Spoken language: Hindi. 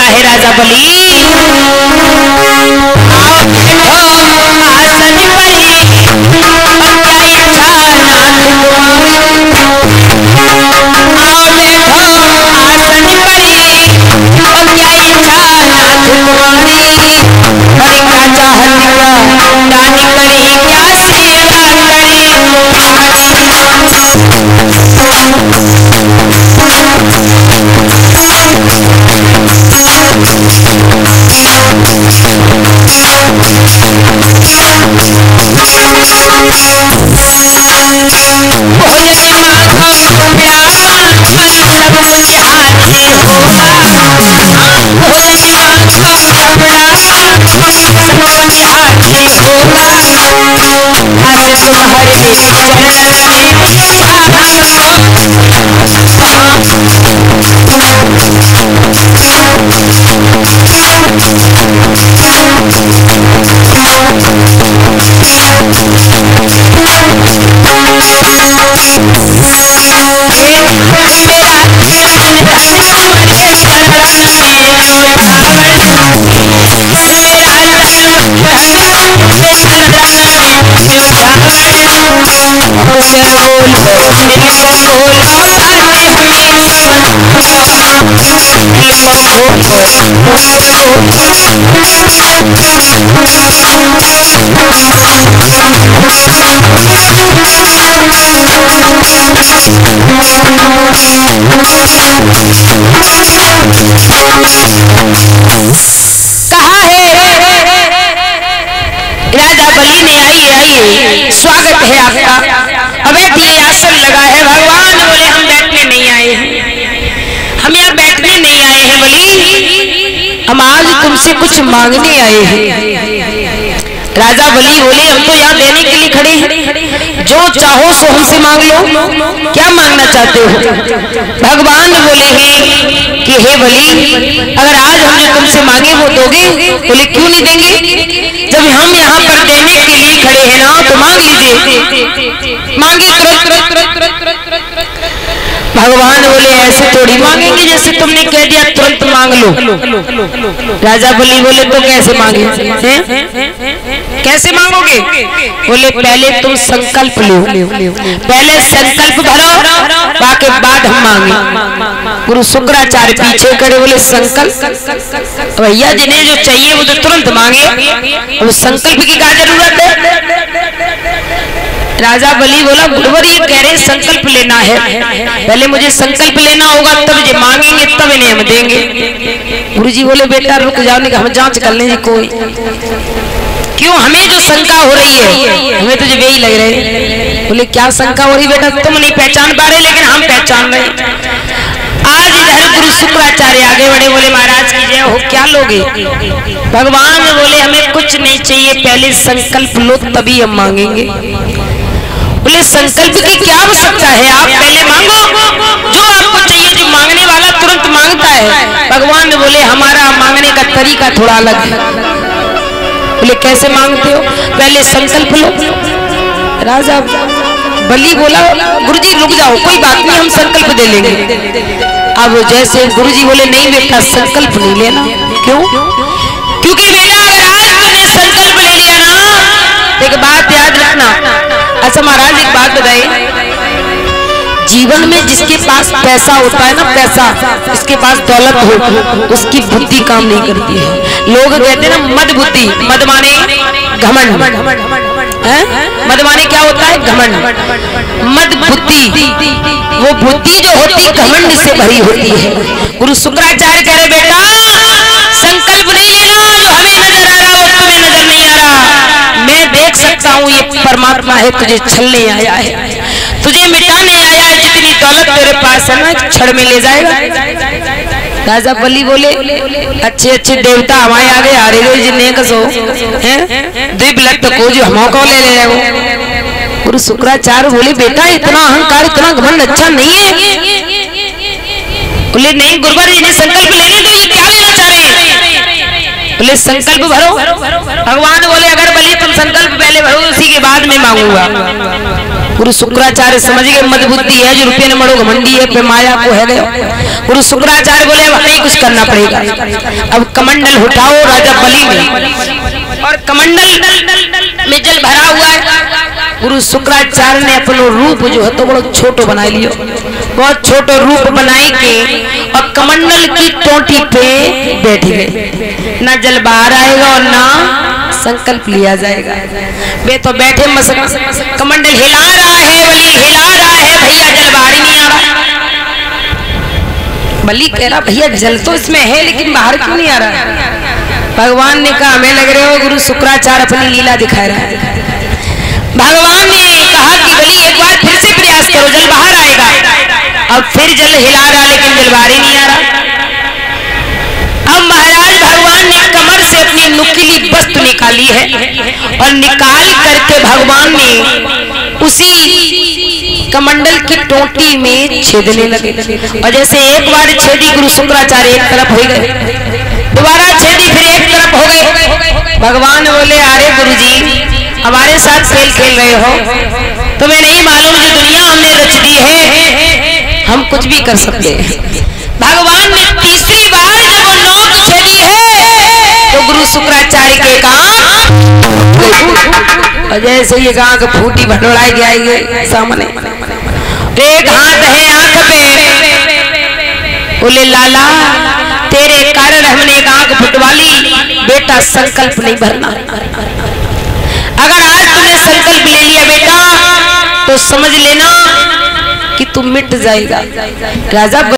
है राजा बलि, आओ बैठो आसन पर क्या इच्छा नाथ तुम्हारी, आओ बैठो आसन पर क्या इच्छा नाथ तुम्हारी, हरि का चाहत दान करी क्या सेवा करी, स्वागत है आपका, अबे आसन लगा है। भगवान बोले हम बैठने नहीं आए हैं, हम यहाँ बैठने नहीं आए हैं बलि, हम आज तुमसे कुछ मांगने आए हैं। राजा बलि बोले हम तो यहाँ देने के लिए खड़े हैं, जो चाहो सो हमसे मांग लो, क्या मांगना चाहते हो। भगवान बोले हैं कि हे बलि अगर आज हम जो तुमसे मांगे वो दोगे, बोले क्यों नहीं देंगे, जब हम यहाँ पर देने के लिए खड़े हैं ना तो मांग लीजिए, मांगे तुरंत। भगवान बोले ऐसे थोड़ी मांगेंगे जैसे तुमने कह दिया तुरंत मांग लो। राजा बलि बोले तो कैसे मांगे, कैसे मांगोगे, बोले पहले तुम संकल्प लो, पहले संकल्प भरो बाकी बाद हम मांगे। गुरु शुक्राचार्य पीछे खड़े बोले संकल्प, भैया जिन्हें जो चाहिए वो तो तुरंत मांगे, अब संकल्प की क्या जरूरत है। राजा बलि बोला गुरुवर ये कह रहे संकल्प लेना है, पहले मुझे संकल्प लेना होगा तब जो मांगेंगे तब इन्हें हम देंगे। गुरुजी बोले बेटा रुक जाओ, नहीं हम जांच कर लेंगे कोई, क्यों हमें जो शंका हो रही है हमें तो जो यही लग रहे हैं। बोले क्या शंका हो रही बेटा, तुम नहीं पहचान पा रहे लेकिन हम पहचान रहे। आज इधर गुरु शुक्राचार्य आगे बढ़े, बोले महाराज की जय हो, क्या लोगे। भगवान बोले हमें कुछ नहीं चाहिए, पहले संकल्प लो तभी हम मांगेंगे। बोले संकल्प की क्या आवश्यकता है, आप पहले मांगो जो आपको चाहिए, जो मांगने वाला तुरंत मांगता है। भगवान बोले हमारा मांगने का तरीका थोड़ा अलग है। बोले कैसे मांगते हो, पहले संकल्प लो। राजा बलि बोला गुरुजी रुक जाओ, कोई बात नहीं हम संकल्प दे लेंगे। अब जैसे गुरुजी बोले नहीं बेटा संकल्प नहीं लेना, क्यों, क्योंकि बेटा अगर आज तुमने संकल्प ले लिया ना, एक बात याद रखना। अच्छा महाराज एक बात बताइए, जीवन में जिसके पास पैसा होता है ना, पैसा जिसके पास दौलत हो उसकी बुद्धि काम नहीं करती है। लोग कहते हैं ना मद बुद्धि, मद माने घमंड, मद माने क्या होता है घमंड, मद बुद्धि, वो बुद्धि जो होती घमंड से भरी होती है। गुरु शुक्राचार्य कह रहे बेटा संकल्प नहीं लेना, जो हमें नजर आ रहा वो तुम्हें नजर नहीं आ रहा। मैं देख सकता हूँ ये परमात्मा है, तुझे छलने आया है, तुझे मिटाने आया है, जितनी दौलत तेरे पास है ना क्षण में ले जाएगा। राजा बलि बोले अच्छे अच्छे देवता हमारे आगे आ रहे जिन्हें कसो दिव्य लग को जो हम को ले रहे हो। गुरु शुक्राचार्य बोले बेटा इतना अहंकार इतना घमंड अच्छा नहीं है। बोले नहीं गुरुवर जी ने संकल्प लेने तो ये क्या लेना चाह रहे हैं। बोले संकल्प भरो। भगवान बोले अगर बलि तुम संकल्प पहले भरो उसी के बाद में मांगूंगा। गुरु शुक्राचार्य समझ गए मद बुद्धि है जो रुपये न मरो घमंडी है, पे माया को है गयो। गुरु शुक्राचार्य बोले अब हमें कुछ करना पड़ेगा। अब कमंडल उठाओ राजा बलि ने, और कमंडल में जल भरा हुआ है। गुरु शुक्राचार्य ने अपनो रूप जो है तो बहुत छोटो बना लियो, बहुत छोटो रूप बनाई के और कमंडल की टोटी पे बैठ गए। ना जल बाहर आएगा और ना संकल्प लिया जाएगा। वे तो बैठे मसक, कमंडल हिला रहा है, बलि हिला रहा है, भैया जल बाहर ही नहीं आ रहा। बलि कह रहा भैया जल तो इसमें है लेकिन बाहर क्यों नहीं आ रहा। भगवान ने कहा हमें लग रहे हो गुरु शुक्राचार्य अपनी लीला दिखा रहा है। भगवान ने कहा कि बलि एक बार फिर से प्रयास करो, जल बाहर आएगा। अब फिर जल हिला रहा लेकिन जल बाहर ही नहीं आ रहा। अब महाराज भगवान ने कमर से अपनी नुकीली वस्तु निकाली है और निकाल करके भगवान ने उसी कमंडल की टोटी में छेदने लगे। और जैसे एक बार छेदी गुरु शुक्राचार्य एक तरफ हो गए, दोबारा छेदी फिर एक तरफ हो गए। भगवान बोले अरे गुरुजी हमारे साथ खेल खेल रहे हो, तुम्हें नहीं मालूम जो दुनिया हमने रच दी है, हम कुछ भी कर सकते हैं। भगवान ने तीसरी बार जब वो नोक छेदी है तो गुरु शुक्राचार्य के कान, और जैसे ये आंख फूटी भटोड़ाई गया सामने, एक हाथ है आंख पे। बोले लाला तेरे कारण हमने एक आंख फुटवा ली, बेटा संकल्प नहीं भरना। अगर आज तुमने संकल्प ले लिया बेटा तो समझ लेना कि तुम मिट जाएगा। राजा